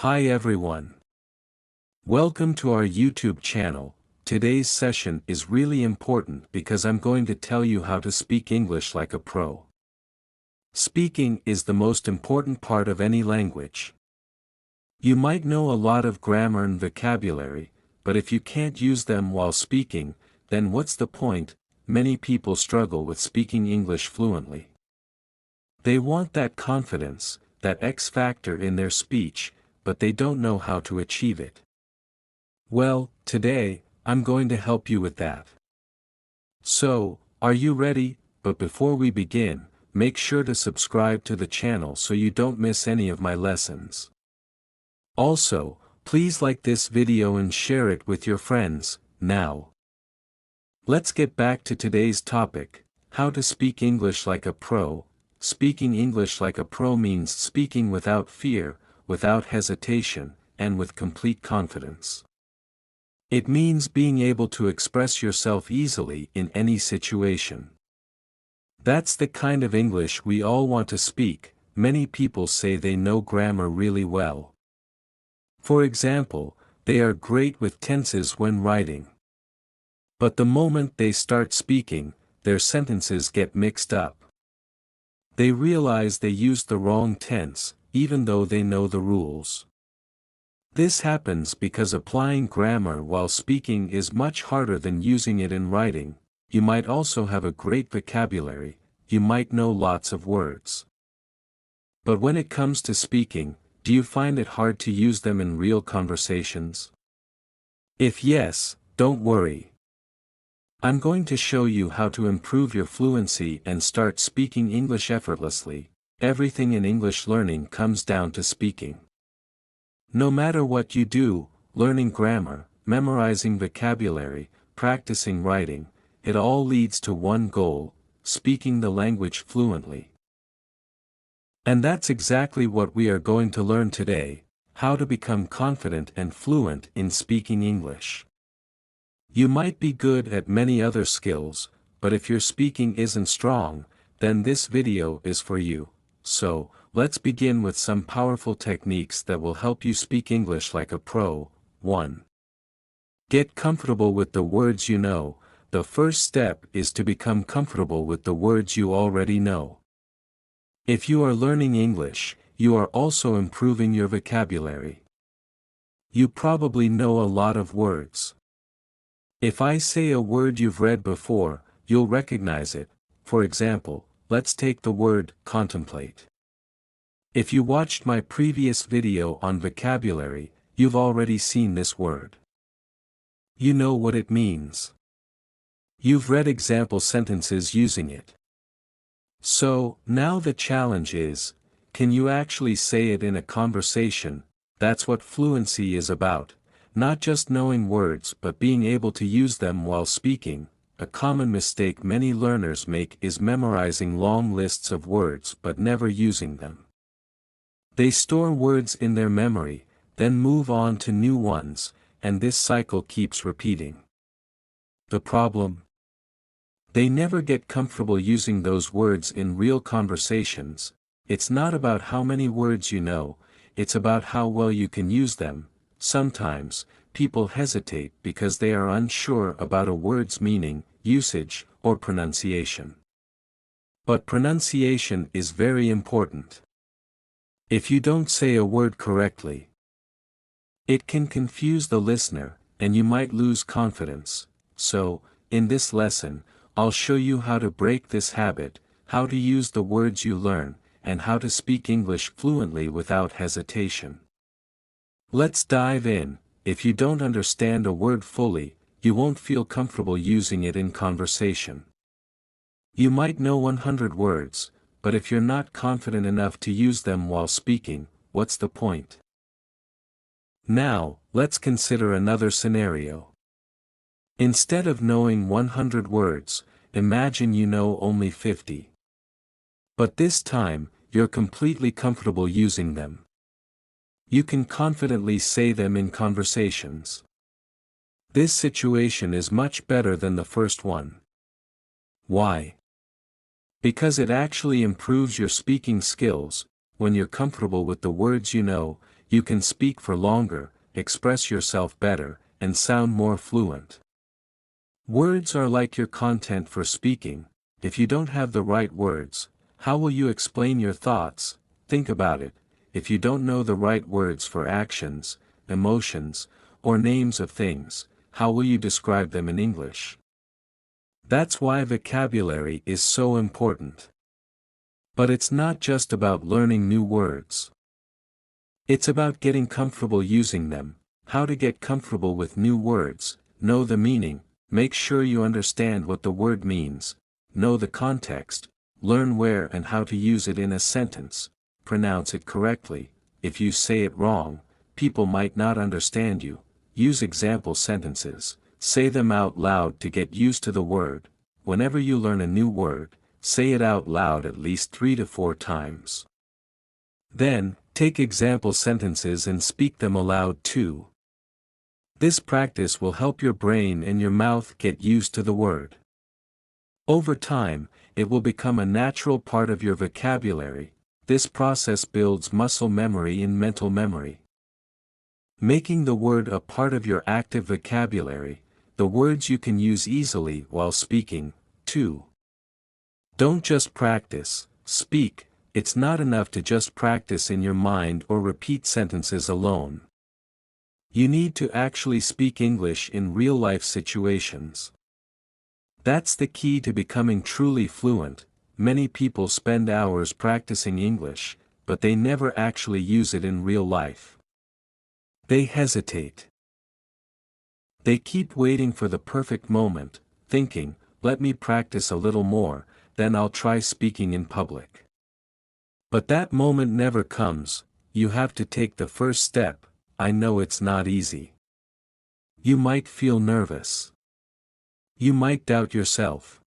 Hi everyone. Welcome to our YouTube channel. Today's session is really important because I'm going to tell you how to speak English like a pro. Speaking is the most important part of any language. You might know a lot of grammar and vocabulary, but if you can't use them while speaking, then what's the point? Many people struggle with speaking English fluently. They want that confidence, that X factor in their speech, but they don't know how to achieve it. Well, today, I'm going to help you with that. So, are you ready? But before we begin, make sure to subscribe to the channel so you don't miss any of my lessons. Also, please like this video and share it with your friends. Now, let's get back to today's topic, how to speak English like a pro. Speaking English like a pro means speaking without fear, without hesitation, and with complete confidence. It means being able to express yourself easily in any situation. That's the kind of English we all want to speak. Many people say they know grammar really well. For example, they are great with tenses when writing. But the moment they start speaking, their sentences get mixed up. They realize they used the wrong tense, even though they know the rules. This happens because applying grammar while speaking is much harder than using it in writing. You might also have a great vocabulary, you might know lots of words. But when it comes to speaking, do you find it hard to use them in real conversations? If yes, don't worry. I'm going to show you how to improve your fluency and start speaking English effortlessly. Everything in English learning comes down to speaking. No matter what you do, learning grammar, memorizing vocabulary, practicing writing, it all leads to one goal: speaking the language fluently. And that's exactly what we are going to learn today: how to become confident and fluent in speaking English. You might be good at many other skills, but if your speaking isn't strong, then this video is for you. So, let's begin with some powerful techniques that will help you speak English like a pro. 1. Get comfortable with the words you know. The first step is to become comfortable with the words you already know. If you are learning English, you are also improving your vocabulary. You probably know a lot of words. If I say a word you've read before, you'll recognize it. For example, let's take the word contemplate. If you watched my previous video on vocabulary, you've already seen this word. You know what it means. You've read example sentences using it. So, now the challenge is, can you actually say it in a conversation? That's what fluency is about. Not just knowing words but being able to use them while speaking. A common mistake many learners make is memorizing long lists of words but never using them. They store words in their memory, then move on to new ones, and this cycle keeps repeating. The problem? They never get comfortable using those words in real conversations. It's not about how many words you know, it's about how well you can use them. Sometimes, people hesitate because they are unsure about a word's meaning, usage, or pronunciation. But pronunciation is very important. If you don't say a word correctly, it can confuse the listener, and you might lose confidence. So, in this lesson, I'll show you how to break this habit, how to use the words you learn, and how to speak English fluently without hesitation. Let's dive in. If you don't understand a word fully, you won't feel comfortable using it in conversation. You might know 100 words, but if you're not confident enough to use them while speaking, what's the point? Now, let's consider another scenario. Instead of knowing 100 words, imagine you know only 50. But this time, you're completely comfortable using them. You can confidently say them in conversations. This situation is much better than the first one. Why? Because it actually improves your speaking skills. When you're comfortable with the words you know, you can speak for longer, express yourself better, and sound more fluent. Words are like your content for speaking. If you don't have the right words, how will you explain your thoughts? Think about it. If you don't know the right words for actions, emotions, or names of things, how will you describe them in English? That's why vocabulary is so important. But it's not just about learning new words. It's about getting comfortable using them. How to get comfortable with new words: know the meaning, make sure you understand what the word means, know the context, learn where and how to use it in a sentence, pronounce it correctly. If you say it wrong, people might not understand you. Use example sentences, say them out loud to get used to the word. Whenever you learn a new word, say it out loud at least 3 to 4 times. Then, take example sentences and speak them aloud too. This practice will help your brain and your mouth get used to the word. Over time, it will become a natural part of your vocabulary. This process builds muscle memory and mental memory. Making the word a part of your active vocabulary, the words you can use easily while speaking, too. Don't just practice, speak. It's not enough to just practice in your mind or repeat sentences alone. You need to actually speak English in real-life situations. That's the key to becoming truly fluent. Many people spend hours practicing English, but they never actually use it in real life. They hesitate. They keep waiting for the perfect moment, thinking, "Let me practice a little more, then I'll try speaking in public." But that moment never comes. You have to take the first step. I know it's not easy. You might feel nervous. You might doubt yourself.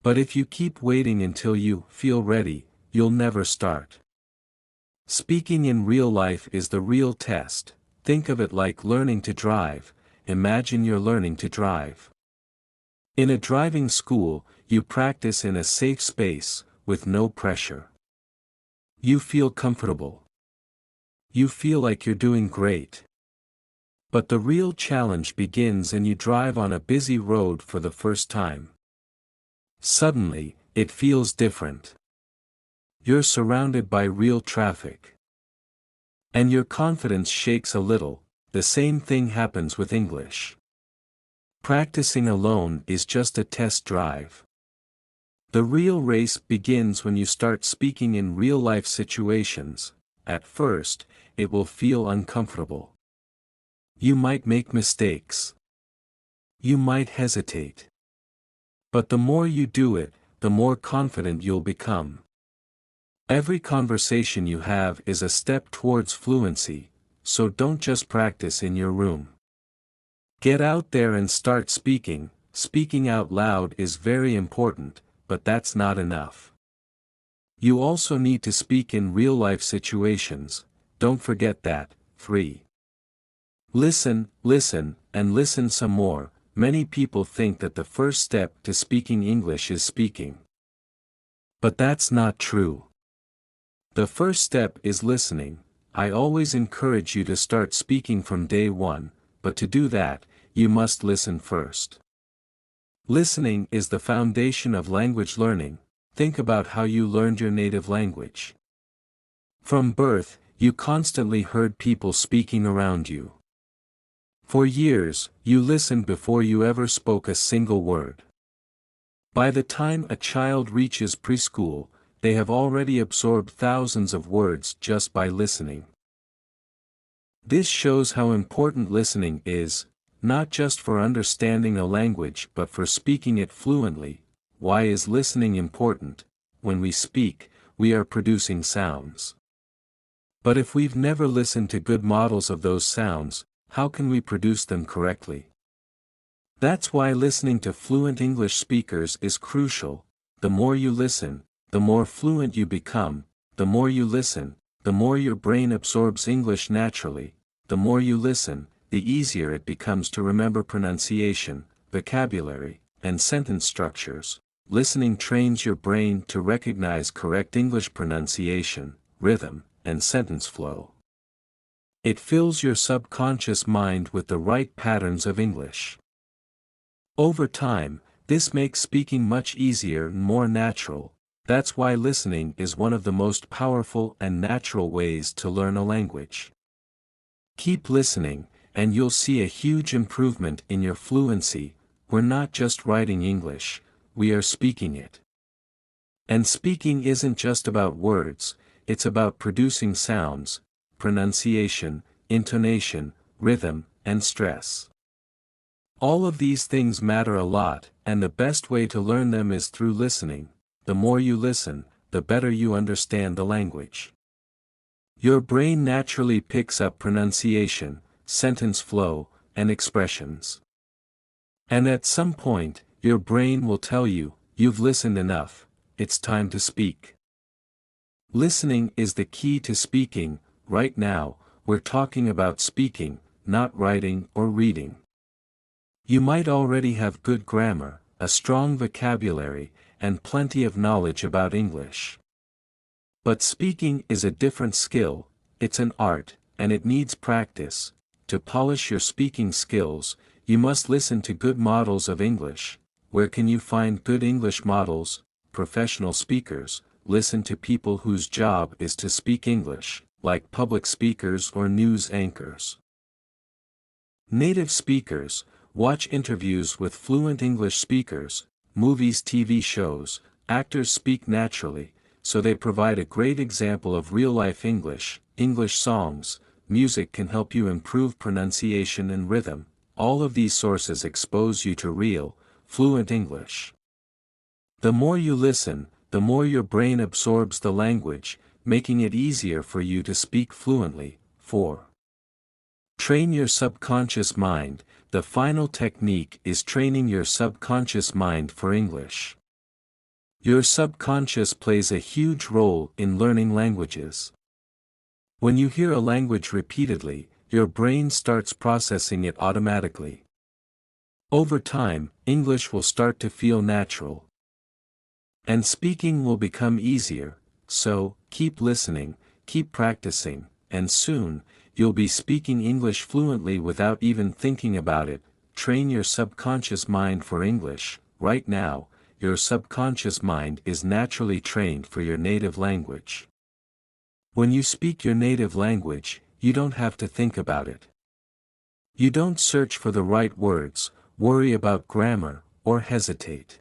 But if you keep waiting until you feel ready, you'll never start. Speaking in real life is the real test. Think of it like learning to drive. Imagine you're learning to drive. In a driving school, you practice in a safe space, with no pressure. You feel comfortable. You feel like you're doing great. But the real challenge begins when you drive on a busy road for the first time. Suddenly, it feels different. You're surrounded by real traffic. And your confidence shakes a little. The same thing happens with English. Practicing alone is just a test drive. The real race begins when you start speaking in real-life situations. At first, it will feel uncomfortable. You might make mistakes. You might hesitate. But the more you do it, the more confident you'll become. Every conversation you have is a step towards fluency, so don't just practice in your room. Get out there and start speaking. Speaking out loud is very important, but that's not enough. You also need to speak in real-life situations. Don't forget that. 3. Listen, listen, and listen some more. Many people think that the first step to speaking English is speaking. But that's not true. The first step is listening. I always encourage you to start speaking from day one, but to do that, you must listen first. Listening is the foundation of language learning. Think about how you learned your native language. From birth, you constantly heard people speaking around you. For years, you listened before you ever spoke a single word. By the time a child reaches preschool, they have already absorbed thousands of words just by listening. This shows how important listening is, not just for understanding a language but for speaking it fluently. Why is listening important? When we speak, we are producing sounds. But if we've never listened to good models of those sounds, how can we produce them correctly? That's why listening to fluent English speakers is crucial. The more you listen, the more fluent you become. The more you listen, the more your brain absorbs English naturally. The more you listen, the easier it becomes to remember pronunciation, vocabulary, and sentence structures. Listening trains your brain to recognize correct English pronunciation, rhythm, and sentence flow. It fills your subconscious mind with the right patterns of English. Over time, this makes speaking much easier and more natural. That's why listening is one of the most powerful and natural ways to learn a language. Keep listening, and you'll see a huge improvement in your fluency. We're not just writing English, we are speaking it. And speaking isn't just about words, it's about producing sounds, pronunciation, intonation, rhythm, and stress. All of these things matter a lot, and the best way to learn them is through listening. The more you listen, the better you understand the language. Your brain naturally picks up pronunciation, sentence flow, and expressions. And at some point, your brain will tell you, you've listened enough, it's time to speak. Listening is the key to speaking. Right now, we're talking about speaking, not writing or reading. You might already have good grammar, a strong vocabulary, and plenty of knowledge about English. But speaking is a different skill, it's an art, and it needs practice. To polish your speaking skills, you must listen to good models of English. Where can you find good English models? Professional speakers. Listen to people whose job is to speak English, like public speakers or news anchors. Native speakers. Watch interviews with fluent English speakers. Movies, TV shows, actors speak naturally, so they provide a great example of real-life English. English songs, music can help you improve pronunciation and rhythm. All of these sources expose you to real, fluent English. The more you listen, the more your brain absorbs the language, making it easier for you to speak fluently. 4. Train your subconscious mind. The final technique is training your subconscious mind for English. Your subconscious plays a huge role in learning languages. When you hear a language repeatedly, your brain starts processing it automatically. Over time, English will start to feel natural. And speaking will become easier, so, keep listening, keep practicing, and soon, you'll be speaking English fluently without even thinking about it. Train your subconscious mind for English. Right now, your subconscious mind is naturally trained for your native language. When you speak your native language, you don't have to think about it. You don't search for the right words, worry about grammar, or hesitate.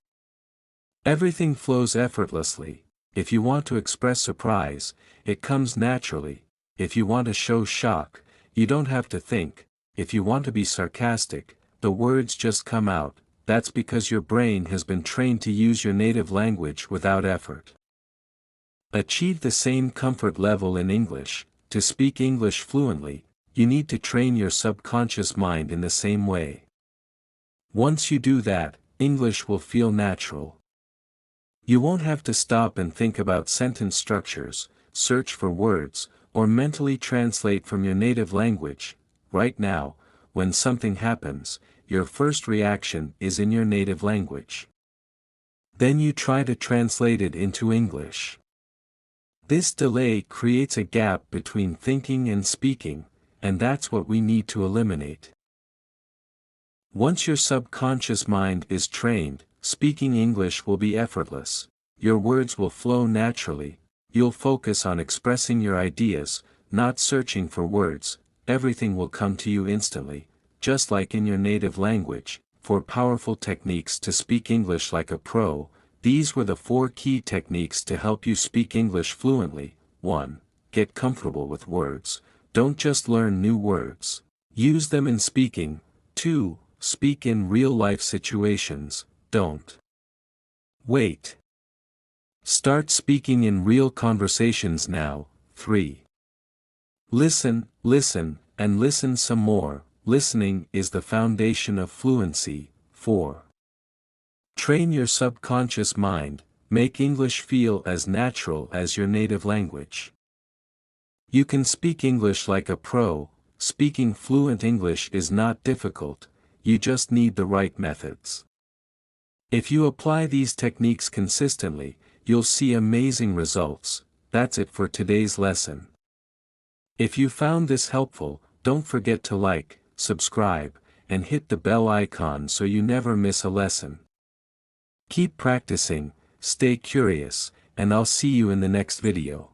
Everything flows effortlessly. If you want to express surprise, it comes naturally. If you want to show shock, you don't have to think. If you want to be sarcastic, the words just come out. That's because your brain has been trained to use your native language without effort. Achieve the same comfort level in English. To speak English fluently, you need to train your subconscious mind in the same way. Once you do that, English will feel natural. You won't have to stop and think about sentence structures, search for words, or mentally translate from your native language. Right now, when something happens, your first reaction is in your native language. Then you try to translate it into English. This delay creates a gap between thinking and speaking, and that's what we need to eliminate. Once your subconscious mind is trained, speaking English will be effortless. Your words will flow naturally. You'll focus on expressing your ideas, not searching for words. Everything will come to you instantly, just like in your native language. For powerful techniques to speak English like a pro, these were the 4 key techniques to help you speak English fluently. 1. Get comfortable with words. Don't just learn new words. Use them in speaking. 2. Speak in real-life situations. Don't wait. Start speaking in real conversations now. 3. Listen, and listen some more. Listening is the foundation of fluency. 4. Train your subconscious mind. Make English feel as natural as your native language. You can speak English like a pro. Speaking fluent English is not difficult, you just need the right methods. If you apply these techniques consistently, you'll see amazing results. That's it for today's lesson. If you found this helpful, don't forget to like, subscribe, and hit the bell icon so you never miss a lesson. Keep practicing, stay curious, and I'll see you in the next video.